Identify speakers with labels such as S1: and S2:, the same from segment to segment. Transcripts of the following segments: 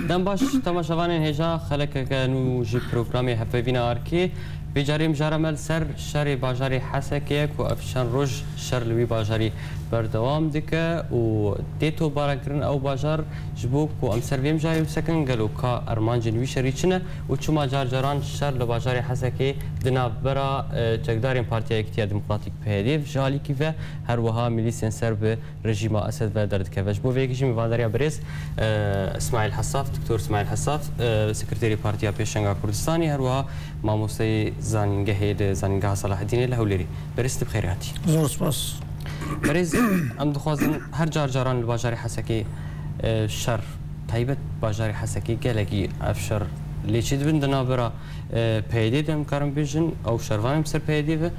S1: دم باش تماشاوان هجا خلق كانوا جي بروغرامي حفيفينا اركي بجاري مجارمل سر شر باجاري حسكيك وافشان روج شر لوي باجاري بردوام دكه و ديتو باراكرن او باجار جبوك و ام سرفيم جاري وسكن قالوا كا ارمان جنوي شريچنا و چما جار جاران شر لباجاري حسكي دنا برا تقدارين بارتيا اكتيار ديمقراطيك بهدف جالي كيف هر وها ميليسيان سرب رجيم اسد و درد كفش بو فيكي ميفادريا بريس اسماعيل حصاف دكتور اسماعيل حصاف سكرتيري بارتيا بيشنغا كردستاني هر وها ماموسي زانجه هيد زانجه صلاح الدين الهوليري برست بخيراتي
S2: زور سپاس
S1: برز ام دخوازن هر جار جاران الباجاري حسكي شر تايبت باجاري حسكي قالكي افشر ليش بندنا برا بيدي دم كارم بيجن او شروان بسر بيدي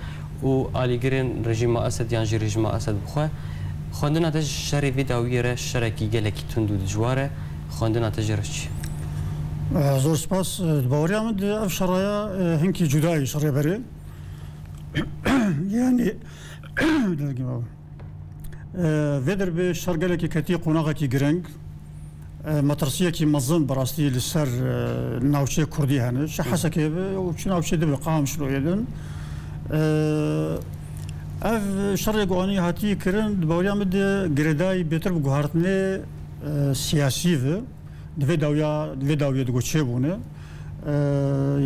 S1: و اليغرين رجيم اسد يعني رجيم اسد بخوا خوندنا تج شر فيداويره شركي قالكي تندو جواره خوندنا تجرش
S2: زور سپاس باوري امد افشرايا هنكي جداي شري بري يعني فيدر بشرقلة كتي قناغة كي جرنج مطرسية كي مظن براستي للسر ناوشي كردي هنا شحسة كي وش ناوشي دبل قام شلو يدن اف شرق قواني هاتي كرن باوريا مد جرداي بيتر بقهارتني سياسي دفي داوية دقو تشيبونه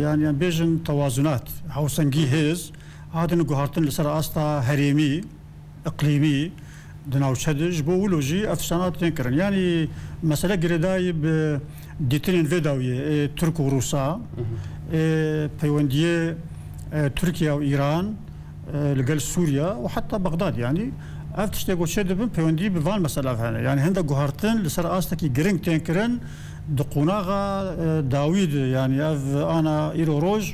S2: يعني بيجن توازنات هاوسنجي هيز هادن قهارتن لسر استا هريمي اقليمي دناوشدج بولوجي افسانات تنكرن يعني مساله جرداي بديترين فيداويه ترك وروسا بيونديه تركيا وايران لقال سوريا وحتى بغداد يعني افتشتي قوشد بيوندي بفان مساله هنا يعني هندا قهارتن لسر استا كي جرينج تنكرن دقوناغا داويد يعني انا ايرو روج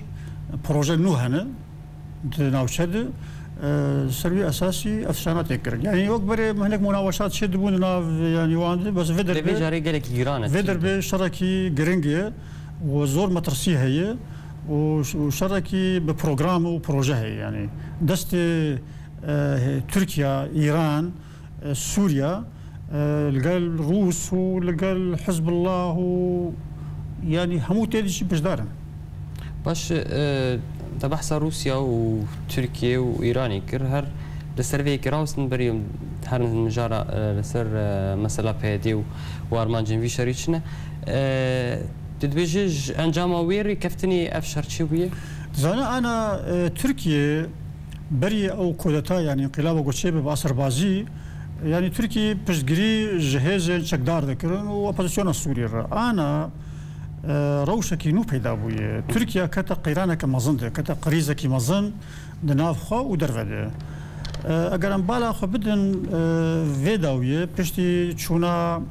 S2: بروجي نو هنا ناوشد سروي اساسي افسانات يكرن يعني وكبر هناك مناوشات شد بون يعني واند بس فيدر
S1: بيجاري قالك ايران
S2: فيدر بشركي جرينجي وزور مترسي هي وشركي ببروجرام وبروجه يعني دست تركيا ايران سوريا لقال روس ولقال حزب الله يعني همو تيدي باش دارن
S1: باش تبحث روسيا وتركيا وايران كرهر لسر كراوسن بريم هر مجارة لسر مسألة بهدي وارمان جنبي شريكنا تدبيجج انجام ويري كفتني افشر شويه
S2: زانا انا تركيا بري او كودتا يعني انقلاب وشيبه باسربازي يعني تركيا بشجري جهاز شكدار ذكرن وابوزيسيون سوريا انا روشكي نو پیدا بوی ترکیه کتا قیرانه که مزن ده کتا قریزه کی مزن دناف خو و درفده اگرم بالا خو بدن ویداویه پشتی چونا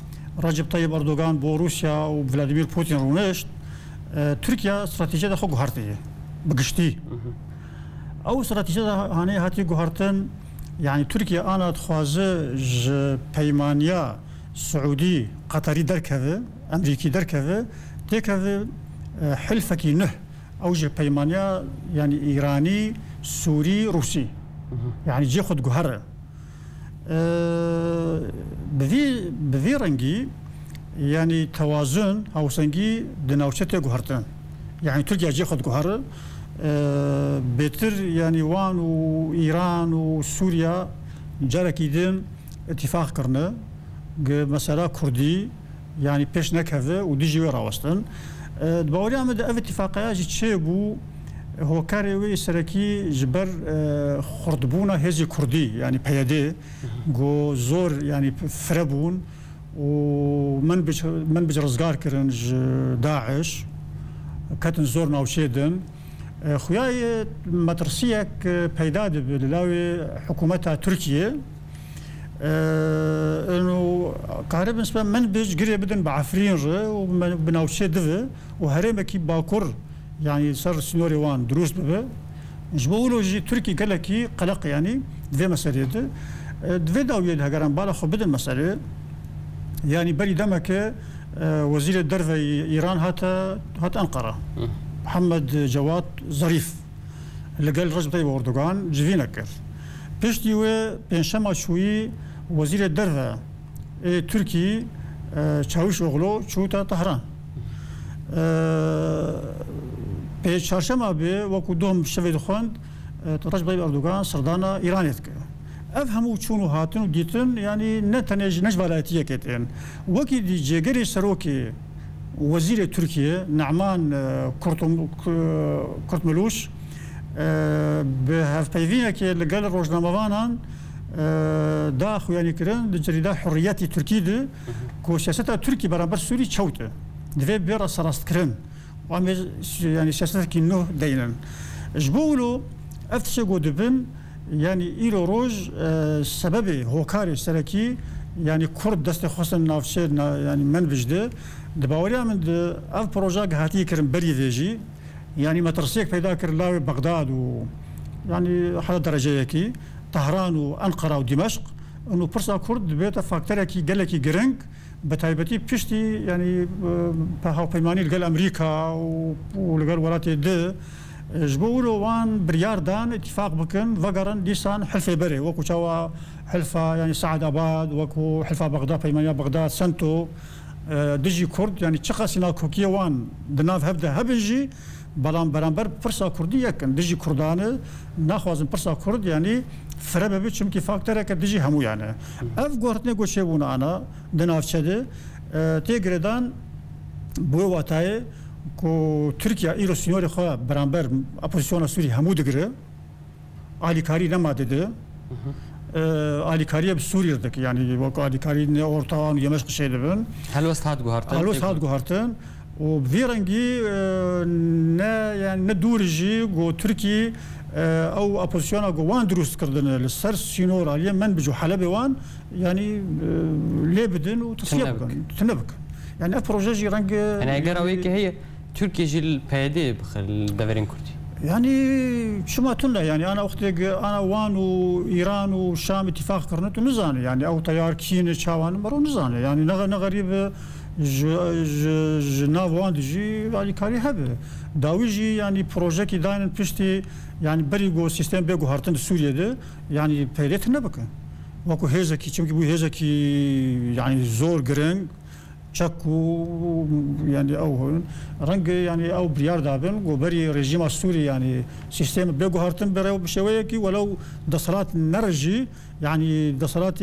S2: رجب طيب اردوغان بو روسيا و فلاديمير بوتين رونشت تركيا استراتيجيه ده خو غهرتي بقشتي او استراتيجيه هاني هاتي غهرتن يعني تركيا انا تخوازه ج بيمانيا سعودي قطري دركه امريكي دركه تكذا حلفكي نه اوجه بيمانيا يعني ايراني سوري روسي يعني جي خد جوهره بذي رنجي يعني توازن او سنجي دناوشته جوهرتن يعني تركيا جي خد جوهره بتر يعني وان وايران وسوريا جاركيدن اتفاق كرنا مساله كردي يعني بيش نكهذا وديجي وراوستن دباوري عمد اف اتفاقيات تشيبو هو كاريوي سركي جبر خردبونا هزي كردي يعني بيادي جو زور يعني فربون ومن بج رزقار كرن داعش كاتن زور ناوشيدن خوياي مترسيك بيداد بلاوي حكومتها تركيا انه قارب نسبه من بيج قريه بدن بعفرين وبناوشي دفه وهريمه كي باكر يعني صار سنوري وان دروس ببه جبولو جي تركي قال لك قلق يعني دفي مسألة دفي داوية هجران بالا خو بدن مسألة يعني بري دمك وزير الدرفة ايران هات انقرة محمد جواد ظريف اللي قال رجب طيب اردوغان جفينكر بيشتي و بينشما شوي وزير الدرفة تركي چاوش اوغلو چوتا طهران به چهارشنبه به وکو دوم شوید خوند رجب طيب اردوغان سردانا ایرانیت که اف همو چونو هاتن و دیتن یعنی نه تنج نجوالاتیه کتن وکی دی جگری سروکی وزیر ترکیه نعمان کرتملوش به هفپیوینه که لگل روزنامه‌وانان دا خویانی کرن د جریده حریتی ترکی ده که سیاست ترکی برابر سوری چوته دوی بیرا سراست کرن و هم یعنی سیاست که نه دینن جبولو افتش گودبن یعنی ایرو روز سبب هوکاری سرکی یعنی کرد دست خواستن نافشه یعنی من بجده دباوری من ده اف پروژه هاتی کرن بری دیجی يعني مترسيك پیدا کر لاوی بغداد و يعني حدا درجه یکی طهران و انقره و دمشق انه پرسا کرد بیت فاکتور کی گله کی گرنگ بتایبتی پشتی يعني په پیمانی لګل امریکا و لګل ولات ده جبولو وان بريار دان اتفاق بكن وقرن ديسان حلفه بري وكو شوا حلفه يعني سعد اباد وكو حلفه بغداد پیمانيا بغداد سنتو دجي كرد يعني تشخصنا كوكيه وان دناف هبدا هبنجي بلان برانبر پرسا کردی یکن دجی کردانه نخوازم پرسا کرد یعنی فربه بی چون کی فاکتره که دجی همو یعنی اف گوهرتنه گوشه بونه انا دنافچه ده تیگردان بو واتای کو ترکیه ایرو سینوری خواه برانبر اپوزیسیون سوری همو دگره آلیکاری نماده ده آلیکاریه بسوریه دک یعنی وقت آلیکاری نه اورتان یمشق شیده بن
S1: هلوست هات گوهرتن
S2: هلوست هات گوهرتن و بفيرنجي يعني ندورجي جو تركي او ابوزيسيون جو وان دروس كردن للسر سينور عليه من بجو حلبي وان يعني ليبدن وتصيبكن تنبك يعني ابروجي رنج
S1: يعني اگر ويك هي تركيا جيل بيدي بخل دافرين كردي
S2: يعني شو ما تقولنا يعني انا اختي انا وان وايران والشام اتفاق كرنت ونزاني يعني او تيار كين شاوان مرو نزاني يعني نغريب جناوان دجي على كاري هبه داويجي يعني بروجي كي داين بشتي يعني بريغو سيستم بيغو هارتن سوريا ده يعني بيريت نبكه وكو هيزكي چمكي بو هيزكي يعني زور جرينج تشكو يعني او رنج يعني او بريار دابن وبري ريجيم السوري يعني سيستم بيغو هارتن بريو بشويكي ولو دصرات نرجي يعني دصرات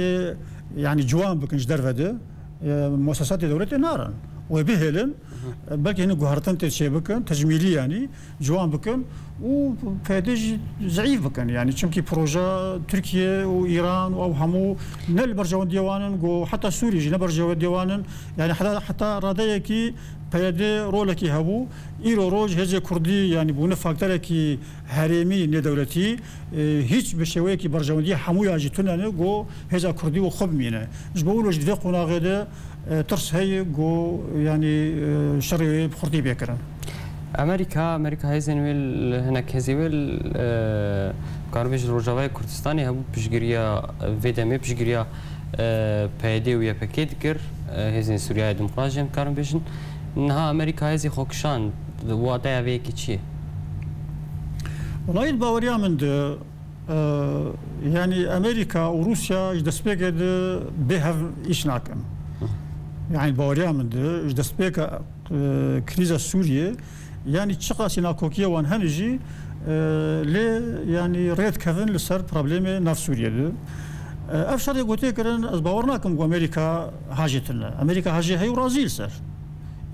S2: يعني جوان بكنش درفده مؤسسات دولتي نارا وبهلن بلكي هنا جوهرتن تشبكن تجميلي يعني جوان بكن وفادج ضعيف بكن يعني چمكي بروجا تركيا وايران او همو نل برجوان ديوانن جو حتى سوريا نبرجوا ديوانن يعني حتى راديكي پیاده رولکی هبو ایرو روز هزه کردی یعنی بونه فاکتوره کی هرمی ندولتی هیچ بشویه کی برجوندی همو یاجتونه نه گو هزه کردی و خوب مینه جبولوش دی قناغه ده ترس هی گو یعنی شری بخوردی بکرن
S1: امریکا هزینویل هناك هزیویل کاربیج روجاوای کردستانی هبو پیشگیریا ویدمی پیشگیریا پیاده و یا پکیت کر هزین سوریای دموکراسی کاربیجن نها امریکا هزي خوكشان واتايا ويكي چي
S2: والله الباوريا من ده يعني امريكا وروسيا جدسبيك بها ايش ناكن يعني الباوريا من ده جدسبيك كريزا سوريا يعني تشقاسينا كوكيا وان هنجي لي يعني ريد كافن لسر بروبليم ناف سوريا ده افشار يقولي كرن از باورناكم امريكا حاجتنا امريكا حاجه هي ورازيل سر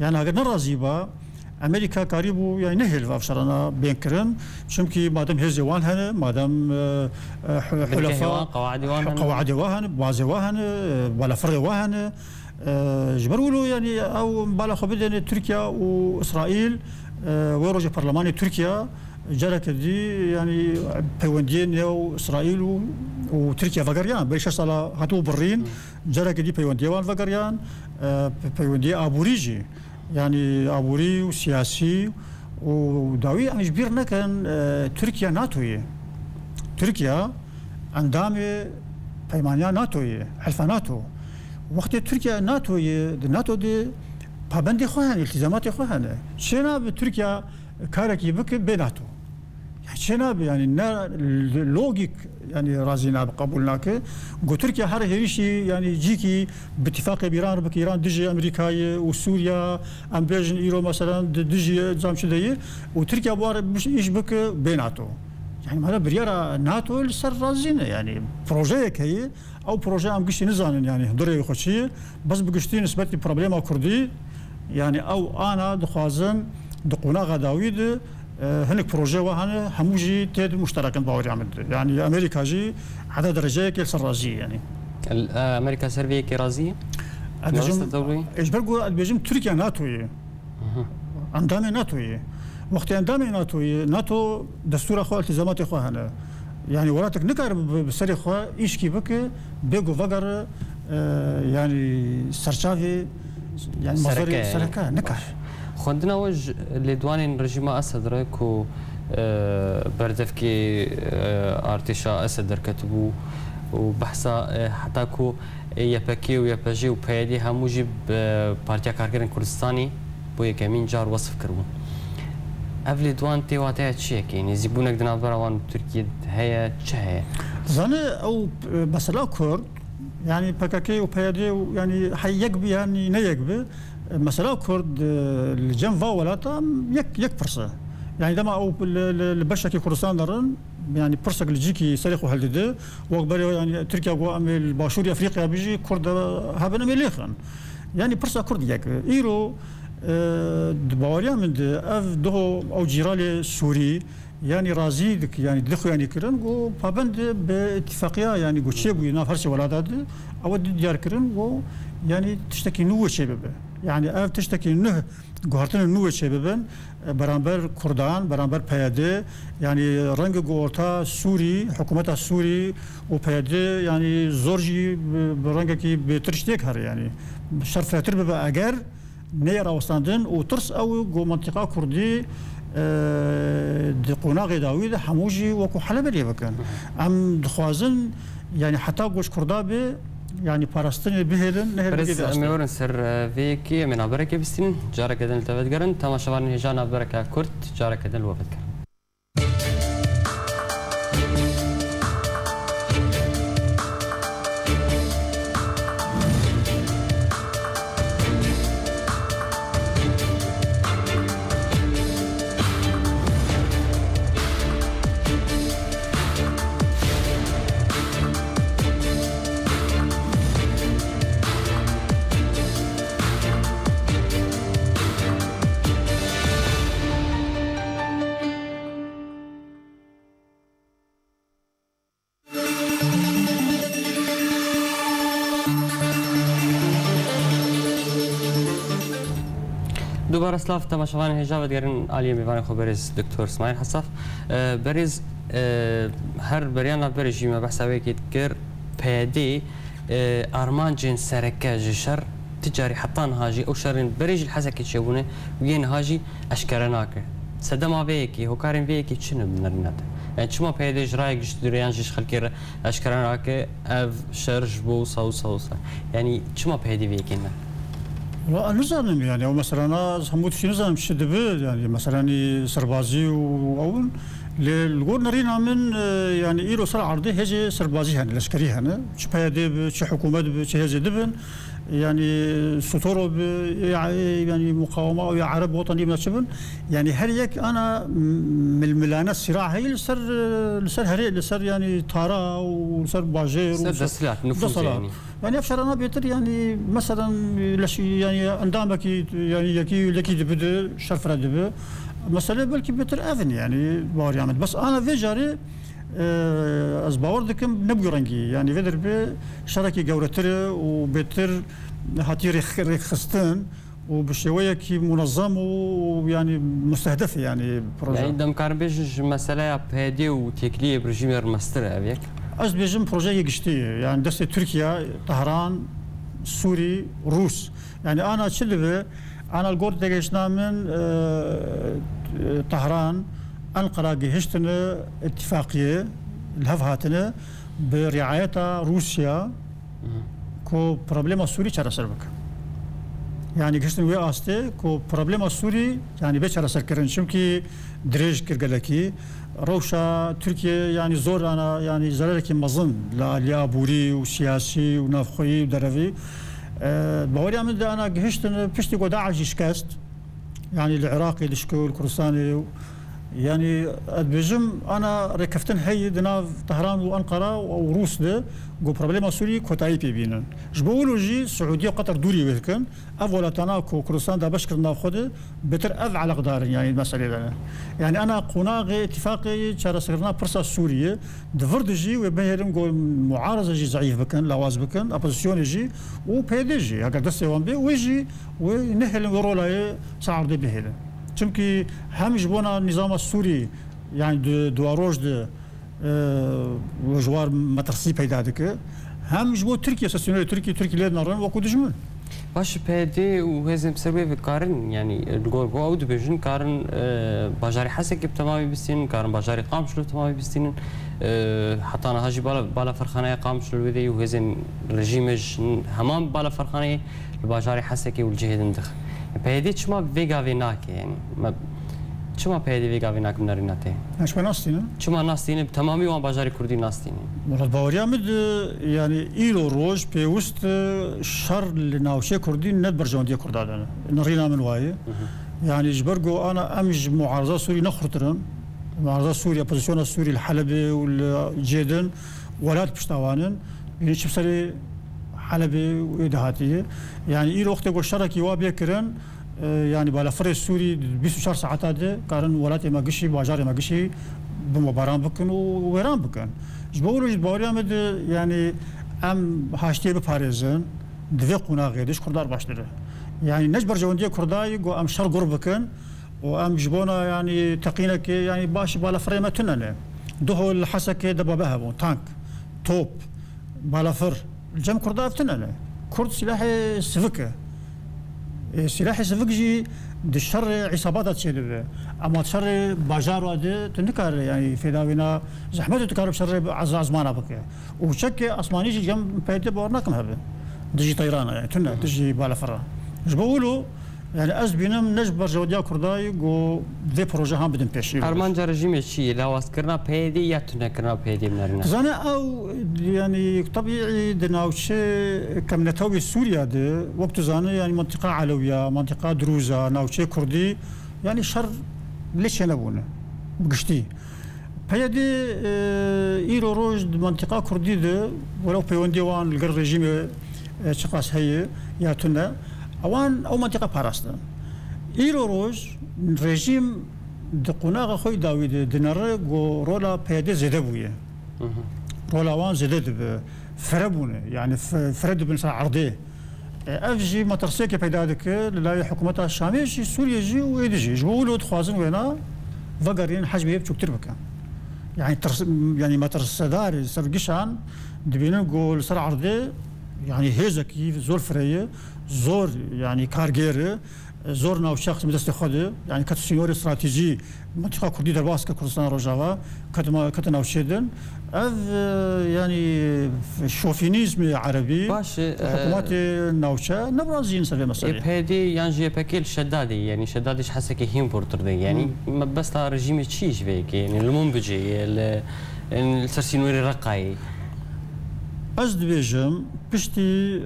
S2: يعني اگر نرازي با امريكا قريبو يعني نهل وافشرنا بينكرن چونكي مادام هزي وان هن مادام حلفاء قواعد وهن بازي وهن ولا فرق وهن جبرولو يعني او بالا خبدن تركيا واسرائيل ويروج برلمان تركيا جرك دي يعني بيوندين يو اسرائيل وتركيا فقريان بيش صلا هاتو برين جرك دي بيونديوان فقريان بيوندي ابوريجي يعني ابوري وسياسي وداوي يعني جبيرنا كان تركيا ناتويه تركيا اندامي بيمانيا ناتويه حلف ناتو وقت تركيا ناتو دي پابندی خواهن التزامات خواهن شنا بتركيا كاركي بك بناتو شنا يعني لوجيك يعني رازينا بقبولناك قو تركيا هر هريشي يعني جيكي باتفاق بإيران بك إيران دجي أمريكاي وسوريا أم بيجن إيرو مثلا دجي زام شديه وتركيا بوار مش إيش بك بيناتو يعني هذا بريارة ناتو لسر رازينا يعني بروجيك هي أو بروجي أم قشتي نزانن يعني دري خوشي بس بقشتي نسبة بروبليما كردي يعني أو أنا دخوازن دقونا غداويد هناك بروجي وهنا هموجي تيد مشترك باوري عمل يعني أمريكا جي على درجة كيل رازي يعني
S1: أمريكا سيرفي كي رازية؟
S2: إيش برجو البيجم تركيا ناتوية أندامي ناتوية وقت أندامي ناتو دستور أخو التزامات أخو هنا يعني وراتك نكر بسري أخو إيش كي بك بيجو فجر يعني سرشافي يعني مصدر سركة نكر
S1: خندنا وج لدوان رژیم اسد را کو بردف کی ارتشا اسد در کتبو و بحثا حتی کو یپکی و یپجی و پیدی هموجی پارتیا کارگران کردستانی بو یکمین جار وصف کردن. اول دوان تیواته چیه که یعنی زیبونک دنا بروان ترکیه هیا چه هیا؟
S2: زنه او مثلا کرد يعني بكاكي وبيادي يعني حيقبي يعني نيقبي مثلا كرد الجنفا ولاتا يك فرصه يعني دما او البشكي كردستان درن يعني فرصه الجيكي سريخو هلدده وقبل يعني تركيا وامل باشوري افريقيا بيجي كرد هابنا مليخن يعني فرصه كرد يك ايرو دباريا من اف دو او جيرالي سوري يعني رازيدك يعني دخو يعني كرن و فابند باتفاقيه يعني قو شيبو ينافرش ولادات او ديار كرن و يعني تشتكي نوه شباب يعني اف تشتكي نه قهرتن نوه شبابن برانبر كردان برانبر بياده يعني رنگ قورتا سوري حكومه السوري و بياده يعني زورجي برنگكي بترشتيك هر يعني شرفتر ببا اگر نيرا وستاندن و ترس او قو منطقه كردي دقونا غداوي حموجي وكو حلب اللي بكن ام دخوازن يعني حتى قوش كردابي يعني باراستني بهلن نهر
S1: بس ميورن سر فيكي من عبرك بستين جارك دن التفت قرن تما شوان هجان عبرك كرت جارك دن الوفت قرن دوباره سلاف تماشاوان هجاب دیگران عالیه میوان خو بریز دکتر اسماعیل حصاف بریز هر بریان برجیم بحث ویکید کر پیادی آرمان جن سرکه جشر تجاری حطان هاجی او شرین بریج الحسکی چونه وین هاجی اشکرناکه سدما ویکی هکارین ویکی چنو بنرنات يعني شو ما بيدي جرايك جدريان جيش خلكير اشكرناكه اف شرج بو صوصا يعني شو ما بيدي ويكينا
S2: لا نزانم يعني او مثلا هموت شي نزانم شدبه يعني مثلا سربازي واول للغور نرينا من يعني ايرو صار عرضي هجي سربازي هن العسكري هنا شي بيدي شي حكومه شي هجي دبن يعني سطور يعني مقاومه او عرب وطني مناسبن يعني هريك انا من الملانه الصراع هي لسر هري لسر يعني طارا وسر باجير
S1: وسر نفوذ
S2: يعني افشر انا بيتر يعني مثلا يعني اندامك يعني يكي لكي دبد شرف ردبه مثلا بلكي بيتر افن يعني باور يعمل بس انا في جاري از باور دكم نبغي رنجي يعني فيدر بشركي جورتر وبيتر هاتي رخصتن وبشويه كي منظم ويعني مستهدف يعني
S1: بروجي يعني دم كاربيج مساله بهدي وتكليه برجيم الماستر ابيك
S2: از بيجم بروجي قشتي يعني دست تركيا طهران سوري روس يعني انا شلبه انا الجورد دقيشنا من طهران أنقرة جهشتنا اتفاقية الهفهاتنا برعاية روسيا كو بروبليما سوري شرا سربك يعني گشتن وی آسته کو پروبلم سوری يعني بچرا سرکرن چونکی دريج كرجلكي روشا تركيا يعني زور انا يعني زرارك مظن لا بوري وسياسي ونافخي ودرفي بوري من انا جهشت بشتي قداع شكاست يعني العراقي الشكو الكردستاني يعني بجم انا ركفتن هي دنا طهران وانقره وروس ده جو بروبليم سوري كوتاي بيبينن جبولو جي السعوديه وقطر دوري ويكن افولا تناكو كردستان دا بشكر ناخذ بتر اف على قدار يعني المساله ده يعني انا قناغ اتفاقي شارع سكرنا برسا سوريه دفرد جي وبهرم جو معارضه جي ضعيف بكن لواز بكن ابوزيسيون جي وبي دي جي هكا دستي بي ويجي ونهل ورولا صعد بهله چونكي هم جبونا النظام السوري يعني دواروج ده وجوار مترسي پیدا دکه هم جبو تركيا سسيوني تركي ليد نارن وكو دجمن
S1: باش بيدي وهزم سربي بكارن يعني الجول جو اود بيجن كارن باجاري حسك بتمامي بستين كارن باجاري قامشلو تمامي بستين حتى انا هاجي بالا فرخانه قامشلو ودي وهزم رجيمج همام بالا فرخانه الباجاري حسكي والجهد ندخ بيدي چما فيغا فيناك يعني چما بيدي فيغا فيناك منريناته
S2: اش ناستين
S1: چما ناستين بتمامي وان باجاري كردي ناستين
S2: مرات باوريا مد يعني ايلو روج بيوست شر لناوشي كردي ند برجوندي كردادن نرينا من واي يعني جبرجو انا امج معارضه سوري نخرترن معارضه سوريا بوزيسيون السوري الحلبي والجيدن ولات بشتاوانن يعني شبسري حلبي وإدهاتية يعني إيه وقت يقول شركي وابيكرن يعني بالفرق السوري 24 ساعة هذا كارن ولات ما قشي باجار ما قشي بمباران بكن وويران بكن جبورو جبوريا مد يعني ام هاشتي بباريزن دفي قناع غيدش كردار باشتره يعني نجبر جوندي كرداي جو ام شر قرب بكن وام جبونا يعني تقينك يعني باش بالفرق ما تنن دهو الحسكه دبابها بون تانك توب بالفر الجم كرداف تنن كرد سلاح سفكه سلاح سفك جي دشر عصابات تشيل اما تشر باجار واد تنكر يعني في داوينا زحمه تكرب شر عزمانه بك وشك اسماني جي جم بيت بورناكم هبه دجي طيران يعني تنه دجي بالفره اش بقولوا يعني ازبينم نجبر جوديا كرداي جو دي بروجي هم بدن بيشي
S1: ارمانجا رجيم شي لو اسكرنا بيدي يا تنكرنا بيدي منرنا
S2: زانا او يعني طبيعي دناوش كمنتوي سوريا ده وقت زانا يعني منطقه علويه منطقه دروزه ناوشي كردي يعني شر ليش ينبونه بقشتي بيدي ايرو روج منطقه كردي ده ولو بيوندي وان القر رجيم شقاس هي يا تنا اوان او منطقه باراستان ايرو روج رژیم د قناغ خوی داوید دنره گو رولا پیاده زده بویه رولا وان زده دب فربونه يعني فرد بن عرضه افجي مترسيك پیدا دك لا حكومه الشاميه شي سوريا جي ويدجي جولو تخوازن وينا فقرين حجم يب كتير بك يعني يعني مترسدار سرقشان دبينو قول سر عرضه يعني هيزكي زور فريه زور يعني كارجير زورنا وشخص مدست خده يعني كتسيور استراتيجي منطقه كردي درباس كردستان روجاوا كتنا وشيدن يعني شوفينيزم عربي
S1: باش
S2: حكومات نوشا نبرازين سبي مسألة
S1: هذه يعني جي باكيل شدادي يعني شدادش حاسه كهين بورتر يعني ما بس رجيم تشيش فيك يعني المنبجي السرسينوري رقاي
S2: أجد بيجم بشتي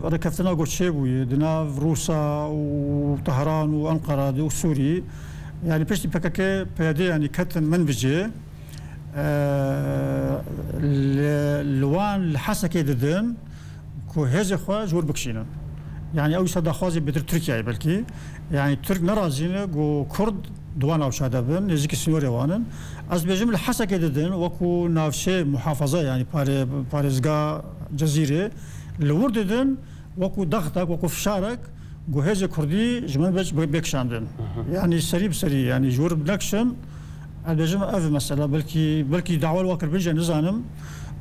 S2: ركفتنا قلت شيبوي دنا روسا وطهران وأنقرة وسوري يعني بشتي بكاكي بيدي يعني كتن منبجي الوان الحسكي ددن كو هزي خوا جور بكشينا يعني أو يصدق خوازي بدر تركيا بلكي يعني ترك نرازينا جو كرد دوان او شادبن نزيك سنوري وانن از بيجم الحسكي ددن وكو نافشي محافظه يعني باريزغا جزيره الورد ددن وكو ضغطك وكو فشارك جو هزي كردي جمن بكشاندن يعني سري يعني جور بنكشن البيجم اف مساله بلكي دعوه الواكر بنجا نزانم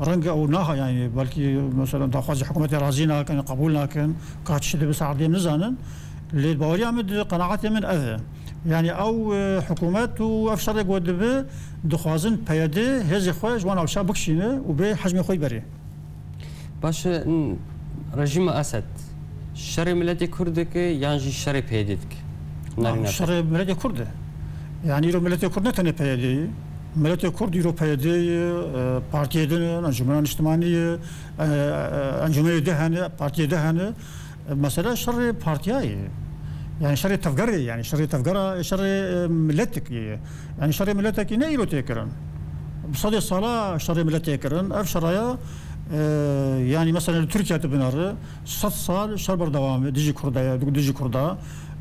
S2: رنگ او ناها يعني بلكي مثلا تاخذ حكومه رازينا كان قبولنا كان كاتشد بسعدين نزانن اللي باوريا مد قناعتي من اذى يعني او حكومات وافشار يقود دخوازن بيادي هزي خوي جوان او شابك شينه وبي حجم خوي بري
S1: باش رجيم اسد شر ملت كردك يعني شر بيدك
S2: شر ملت كرد يعني رو ملت كرد نتنه بيدي ملت كرد يرو بيدي بارتي دهن انجمن اجتماعي انجمن دهن بارتي دهن مثلا شر بارتياي يعني شر تفجري يعني شر تفجرة شر ملتك يعني شر ملتك نيرو تكرن بصدي الصلاة شر ملتك يكرن اف شرايا يعني مثلا تركيا تبنار 6 سال شر بردوام ديجي كردا ديجي كردا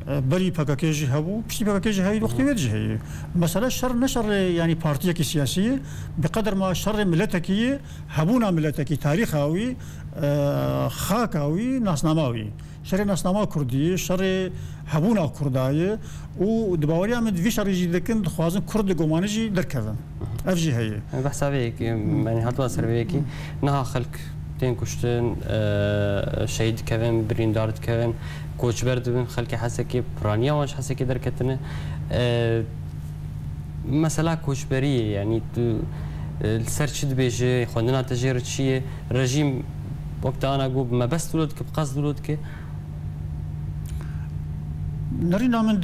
S2: بري باكاكيجي هبو بشتي باكاكيجي هاي وقت وجهي مثلا الشر نشر يعني بارتيك سياسية بقدر ما شر ملتكي هبونا ملتكي تاريخاوي خاكاوي ناسناماوي شر ناسناما كردي شر هبونا كرداي ودباوريا من في شر جدكن خوازن كرد جومانجي دركذا افجي هي
S1: بحسابيك يعني هاتوا سربيكي نها خلق تين كشتن شهيد كذن بريندارد كذن كوچ برد بن خلق حسكي برانيا واش حسكي دركتنه مثلا كوچبري يعني السرچ بيجي خوندنا تجربه شيء رجيم وقت انا اقول ما بس دولتك بقصد دولتك
S2: نرينا من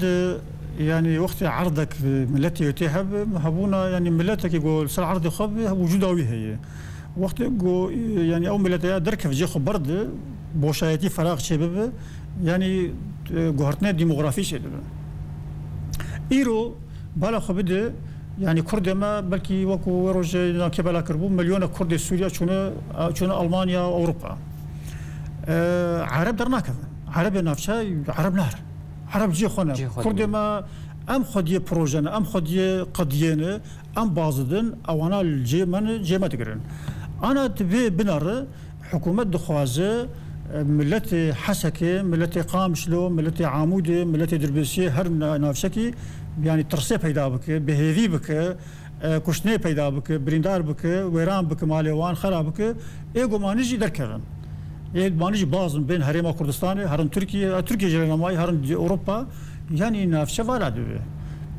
S2: يعني وقت عرضك ملتي يتهب هبونا يعني ملتك يقول سر عرض خب وجوداوي هي وقت يعني او ملتي درك في جي برد بوشايتي فراغ شباب يعني جوهرتنا ديموغرافي شيء ايرو بالا خبده يعني كرد ما بلكي وكو روج كبلا كربو مليون كرد سوريا شون المانيا واوروبا عرب درنا كذا عرب نافشا عرب نهر عرب جي خونا كرد ما ام خديه بروجن ام خديه قضيين ام بازدن او انا الجي من جي ما تقرن انا تبي بنر حكومه دخوازه ملتي حسكي ملتي قامشلو ملتي عامودي ملتي دربسي هر نافشكي يعني ترسي پیدا بك بهيفي بك كشني پیدا بك بريندار بك ويران بك ماليوان خراب بك ايغو مانجي دركرن مانجي بازن بين هرم كردستان هرم تركيا جرينماي هرم اوروبا يعني نافشه فالا دبي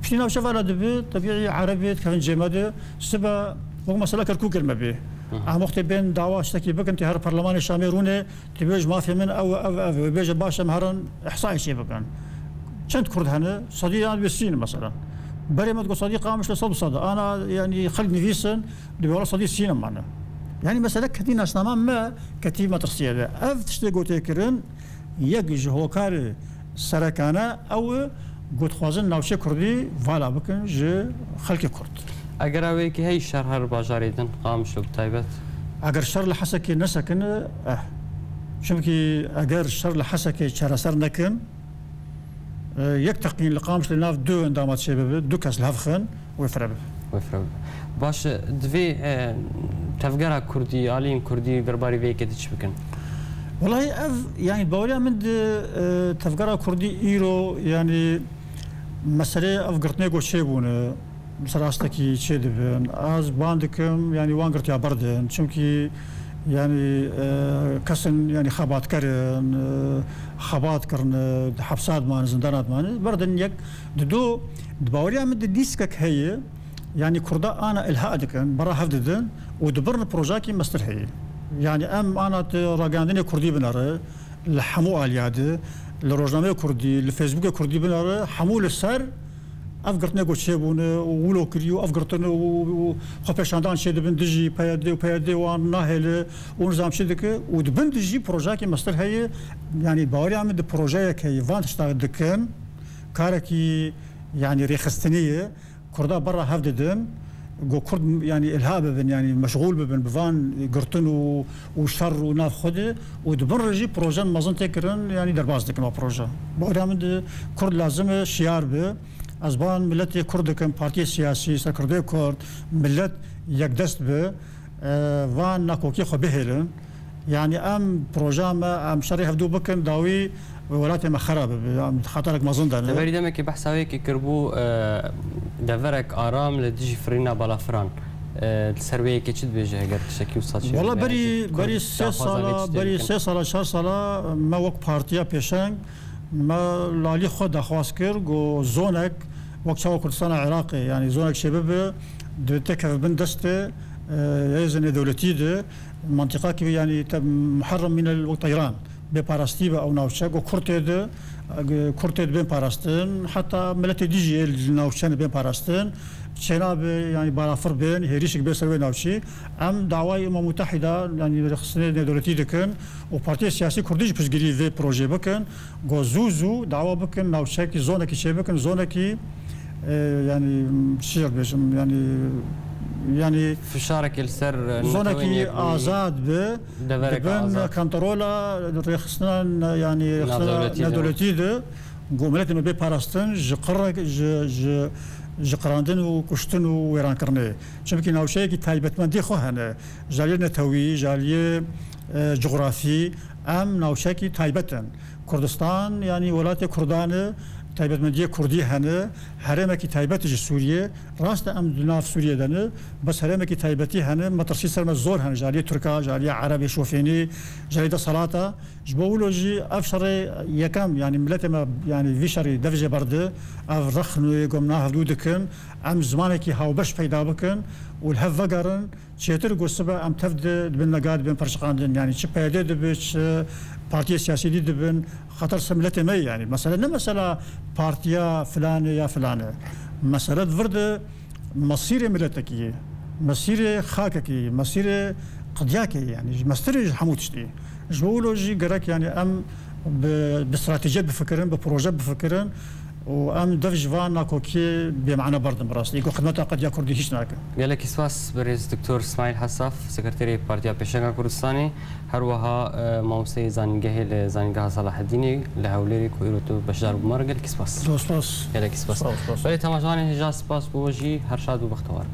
S2: في نافشه فالا دبي طبيعي عربي كان جماده سبا مساله كركوك المبي وقت بين دعوة اشتكي بك انت هر برلمان الشاميروني تبيج ما في من او بيج باشا مهرن احصائي شيء بكن شنت كرد هنا صديق انا بالسين مثلا بري ما تقول صديق مش لصد صد انا يعني خلق نفيسن دبي صديق سين معنا يعني مثلا كثير ناس ما كثير ما تصير اف تشتغل تكرن يجي هو كار سركانه او قلت خوازن ناوشي كردي فوالا بكن جي خلق كرد
S1: اگر اويكي هي شهر هر باجاريدن قامشلو بتايبت
S2: اگر شر لحسكي نسكن شمكي اگر شر لحسكي شرسر نكن يكتقين لقامش لناف دو اندامات شباب دو كاس الهفخن ويفرب
S1: باش دفي تفقرها كردي عليم كردي درباري فيك تش بكن
S2: والله يعني بوريا من تفقرها كردي ايرو يعني مسألة افقرتني قو شيبون سراستكي شيء دبن از باندكم يعني وانقرت يا بردن شمكي يعني كسن يعني خبات كرن خبات كرن حبسات مان زندانات مان بردن يك دو دباوريا من ديسكك هي يعني كردا انا الها دكن برا هفددن ودبرن بروجاكي مستر هي يعني ام انا راغاندني كردي بنار الحمو الياد الروجنامه كردي الفيسبوك كردي بنار حمول السر افقرتنا قلت شيبون ولو كريو افقرتنا وخبشاندان شي دبن دجي بايدي وان ناهل ونظام شدك ودبن دجي بروجاكي مستر هي يعني باوري عمد بروجاك هي فان تشتغل دكان كاركي يعني ريخستنيه كردا برا هفددن جو كرد يعني الهاب بن يعني مشغول بن بفان قرتن وشر وناف خده ودبن رجي بروجا مازن تكرن يعني درباز دك ما بروجا باوري عمد كرد لازم شيار به ازبان ملت كرد كم بارتي سياسي سكردي كرد ملت يقدست به وان ناكوكي خو بهلن يعني ام بروجرام ام شري هفدو بكن داوي ولاتي ما خراب خاطرك ما ظن
S1: ده بري دمك بحثاوي كي كربو دفرك ارام لديجي فرينا بالافران السرويه كي تشد بيجي اگر تشكي وصات
S2: والله بري 6 سال بري 6 سال 4 سال ما وقت بارتيا بيشان ما لالي خود خواستكر جو زونك وقت شاو كردستان العراقي يعني زونك شباب تكف بن دسته يزن دولتي ده منطقه يعني محرم من الطيران بپارستی و او ناوچه و کرتید بین پاراستن حتی ملت دیجی ناوچه بین پاراستن چناب يعني برافر بين هريشك بيسوي ناوشي ام دعوة امم متحدة يعني رخصنا دولتي دكن وبارتي سياسي كرديش بسجري في بروجي بكن غوزوزو دعوة بكن ناوشك زونة كي شي بكن زونة كي يعني شير بيجم يعني
S1: في شارك السر
S2: زونة كي آزاد بين كنترولا رخصنا يعني رخصنا دولتي ده قوملت ما بيبارستن جقراندن و کشتن و ویران کرده. چون که ناوچه‌ای که تایبەتمەندی خو هنه جالیه نتوی جالیه جغرافی ام ناوچه‌ای که تایبەتن کردستان یعنی ولایت کردان تایبەتمەندی کردی هنه هرمه که تایبەتش سوریه راست ام ناف سوریه دنه بس هرمه که تایبەتی هنه مترسی سرم زور هنه جالیه ترکا جالیه عربی شوفینی جالیه دسالاتا جبولوجی افشر یکم یعنی ملت ما یعنی ویشری دفجه برده اف رخنو گمنا هفدو دکن ام زمانه که هاوبش پیدا بکن والهف وقرن چیتر گوسبه ام تفد بن نقاد بن پرشقاندن یعنی چه پیدا دبش بارتي سياسي دي دبن خطر سملته مي يعني مثلا نه مسألة بارتيا فلانة يا فلانة مسألة فرد مصير ملتكية مصير خاككي مصير قضياكي يعني مصير حموتشتي جبولوجي قرك يعني ام باستراتيجيات بفكرن ببروجيات بفكرن وام دفج فان ناكوكي بمعنى بردم راسي يقول خدمتها قد يا كردي هيش ناك
S1: قال لك اسواس برئيس دكتور اسماعيل حساف سكرتيري بارتيا بيشنغا كردستاني هروها موسي زانجه لزانجه صلاح الديني لهوليري كويروتو بشدار بمر قال لك اسواس
S2: سپاس
S1: قال لك اسواس ولی تماشاگران هجا سپاس بوجی هر شاد و بختوار